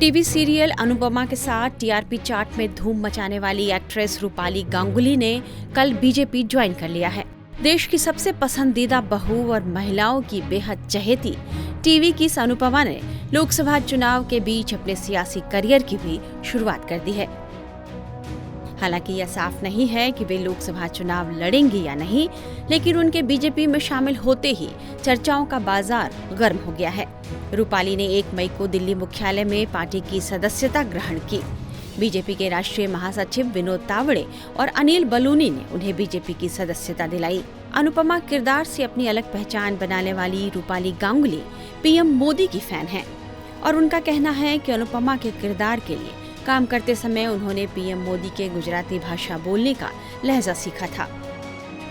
TV serial Anupama के साथ TRP chart में धूम मचाने वाली एक्ट्रेस रूपाली गांगुली ने कल बीजेपी ज्वाइन कर लिया है। देश की सबसे पसंदीदा बहू और महिलाओं की बेहद चहेती टीवी की इस अनुपमा ने लोकसभा चुनाव के बीच अपने सियासी करियर की भी शुरुआत कर दी है। हालांकि यह साफ नहीं है कि वे लोकसभा चुनाव लड़ेंगी या नहीं, लेकिन उनके बीजेपी में शामिल होते ही चर्चाओं का बाजार गर्म हो गया है। रूपाली ने 1 मई को दिल्ली मुख्यालय में पार्टी की सदस्यता ग्रहण की। बीजेपी के राष्ट्रीय महासचिव विनोद तावड़े और अनिल बलूनी ने उन्हें बीजेपी की सदस्यता दिलाई। अनुपमा किरदार से अपनी अलग पहचान बनाने वाली रूपाली गांगुली पीएम मोदी की फैन हैं और उनका कहना है कि अनुपमा के किरदार के लिए काम करते समय उन्होंने पीएम मोदी के गुजराती भाषा बोलने का लहजा सीखा था।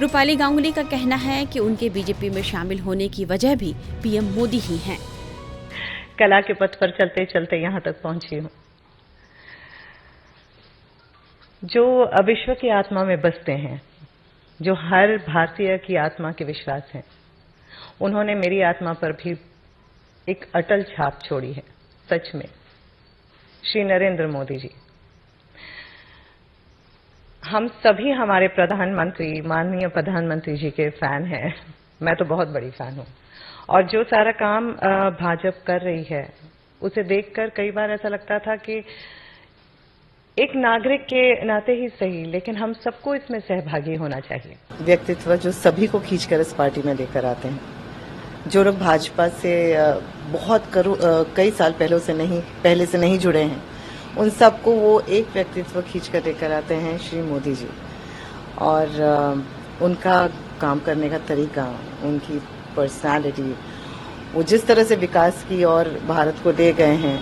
रूपाली गांगुली का कहना है कि उनके बीजेपी में शामिल होने की वजह भी पीएम मोदी ही हैं। कला के पथ पर चलते चलते यहाँ तक पहुंची हूँ। जो विश्व की आत्मा में बसते हैं, जो हर भारतीय की आत्मा के विश्वास हैं, उन्होंने मेरी आत्मा पर भी एक अटल छाप छोड़ी है। सच में श्री नरेंद्र मोदी जी, हम सभी हमारे प्रधानमंत्री, माननीय प्रधानमंत्री जी के फैन हैं। मैं तो बहुत बड़ी फैन हूं और जो सारा काम भाजपा कर रही है उसे देखकर कई बार ऐसा लगता था कि एक नागरिक के नाते ही सही, लेकिन हम सबको इसमें सहभागी होना चाहिए। व्यक्तित्व जो सभी को खींचकर इस पार्टी में लेकर आते हैं, जो लोग भाजपा से बहुत कई साल पहले से नहीं जुड़े हैं, उन सबको वो एक व्यक्तित्व खींचकर लेकर आते हैं, श्री मोदी जी। और उनका काम करने का तरीका, उनकी पर्सनालिटी, वो जिस तरह से विकास की और भारत को ले गए हैं,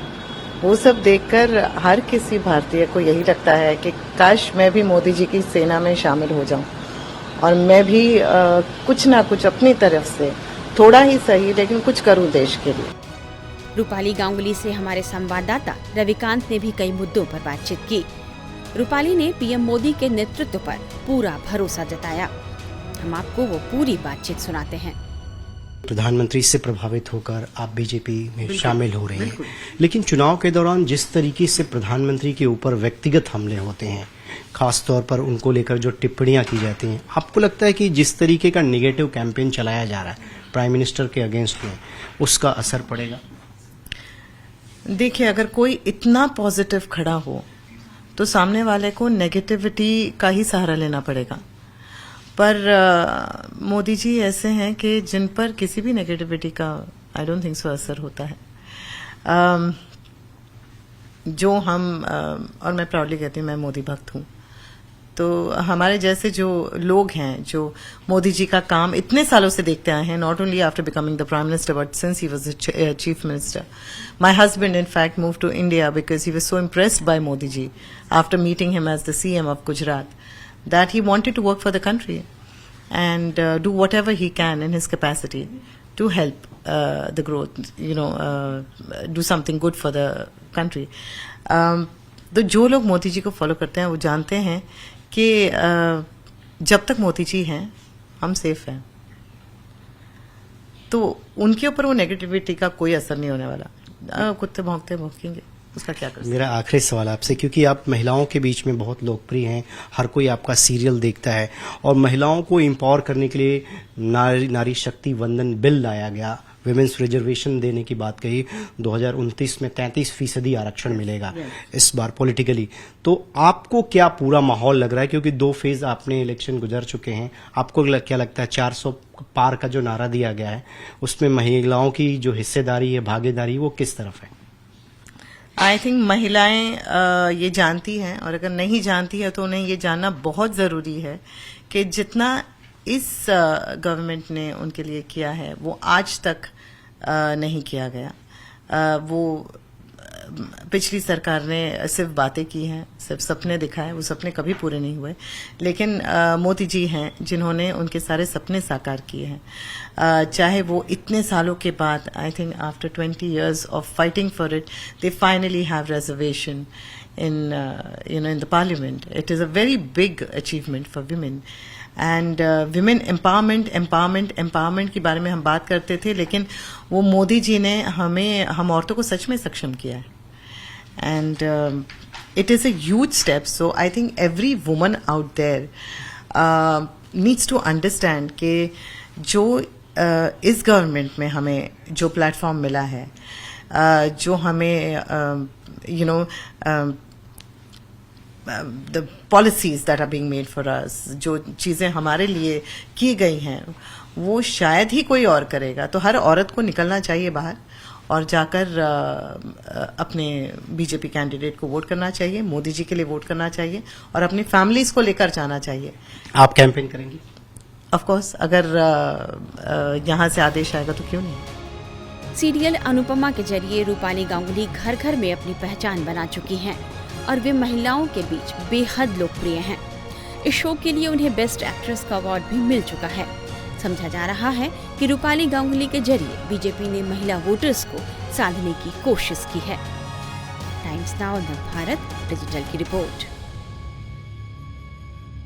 वो सब देखकर हर किसी भारतीय को यही लगता है कि काश मैं भी मोदी जी की सेना में शामिल हो जाऊं और मैं भी कुछ ना कुछ अपनी तरफ से थोड़ा ही सही लेकिन कुछ करूं देश के लिए। रूपाली गांगुली से हमारे संवाददाता रविकांत ने भी कई मुद्दों पर बातचीत की। रूपाली ने पीएम मोदी के नेतृत्व पर पूरा भरोसा जताया। हम आपको वो पूरी बातचीत सुनाते हैं। प्रधानमंत्री से प्रभावित होकर आप बीजेपी में शामिल हो रहे हैं, लेकिन चुनाव के दौरान जिस तरीके से प्रधानमंत्री के ऊपर व्यक्तिगत हमले होते हैं, खास तौर पर उनको लेकर जो टिप्पणियां की जाती हैं, आपको लगता है कि जिस तरीके का नेगेटिव कैंपेन चलाया जा रहा है प्राइम मिनिस्टर के अगेंस्ट में, उसका असर पड़ेगा? देखिए, अगर कोई इतना पॉजिटिव खड़ा हो तो सामने वाले को नेगेटिविटी का ही सहारा लेना पड़ेगा। पर मोदी जी ऐसे हैं कि जिन पर किसी भी नेगेटिविटी का आई डोंट थिंक सो असर होता है। जो हम और मैं प्राउडली कहती हूँ, मैं मोदी भक्त हूँ। तो हमारे जैसे जो लोग हैं, जो मोदी जी का काम इतने सालों से देखते आए हैं, not only after becoming the prime minister but since he was the chief minister. My husband in fact moved to India because he was so impressed by Modi ji after meeting him as the CM of Gujarat that he wanted to work for the country and do whatever he can in his capacity to help the growth, do something good for the country. तो जो लोग मोदी जी को follow करते हैं वो जानते हैं कि जब तक मोदी जी हैं हम सेफ हैं, तो उनके ऊपर वो नेगेटिविटी का कोई असर नहीं होने वाला। कुत्ते भौंकेंगे, उसका क्या कर सकते। मेरा आखिरी सवाल आपसे, क्योंकि आप महिलाओं के बीच में बहुत लोकप्रिय हैं, हर कोई आपका सीरियल देखता है और महिलाओं को एम्पावर करने के लिए नारी शक्ति वंदन बिल लाया गया, विमेंस रिजर्वेशन देने की बात कही। 2029 में 33% आरक्षण मिलेगा इस बार पॉलिटिकली। तो आपको क्या पूरा माहौल लग रहा है, क्योंकि 2 फेज आपने इलेक्शन गुजर चुके हैं, आपको क्या लगता है 400 पार का जो नारा दिया गया है उसमें महिलाओं की जो हिस्सेदारी है, भागीदारी, वो किस तरफ है? आई थिंक महिलाएं ये जानती हैं, और अगर नहीं जानती है तो उन्हें ये जानना बहुत ज़रूरी है कि जितना इस गवर्नमेंट ने उनके लिए किया है वो आज तक नहीं किया गया। वो पिछली सरकार ने सिर्फ बातें की हैं, सिर्फ सपने दिखाए, वो सपने कभी पूरे नहीं हुए। लेकिन मोदी जी हैं जिन्होंने उनके सारे सपने साकार किए हैं। चाहे वो इतने सालों के बाद, I think after 20 years of fighting for it, they finally have reservation in the parliament. It is a very big achievement for women. And women empowerment के बारे में हम बात करते थे, लेकिन वो मोदी जी ने हम औरतों को सच में सक्षम किया है। and it is a huge step. So I think every woman out there needs to understand कि जो इस गवर्नमेंट में हमें जो प्लेटफॉर्म मिला है, जो हमें the policies that are being made for us, जो चीज़ें हमारे लिए की गई हैं, वो शायद ही कोई और करेगा. तो हर औरत को निकलना चाहिए बाहर और जाकर अपने बीजेपी कैंडिडेट को वोट करना चाहिए, मोदी जी के लिए वोट करना चाहिए और अपनी फैमिलीज को लेकर जाना चाहिए. आप कैंपेन करेंगी? ऑफ कोर्स, अगर यहाँ से आदेश आएगा तो क्यों नहीं. सीरियल अनुपमा के जरिए रूपाली गांगुली घर घर में अपनी पहचान बना चुकी हैं और वे महिलाओं के बीच बेहद लोकप्रिय हैं. इस शो के लिए उन्हें बेस्ट एक्ट्रेस का अवार्ड भी मिल चुका है. समझा जा रहा है कि रूपाली गांगुली के जरिए बीजेपी ने महिला वोटर्स को साधने की कोशिश की है. टाइम्स नाउ नव भारत डिजिटल की रिपोर्ट.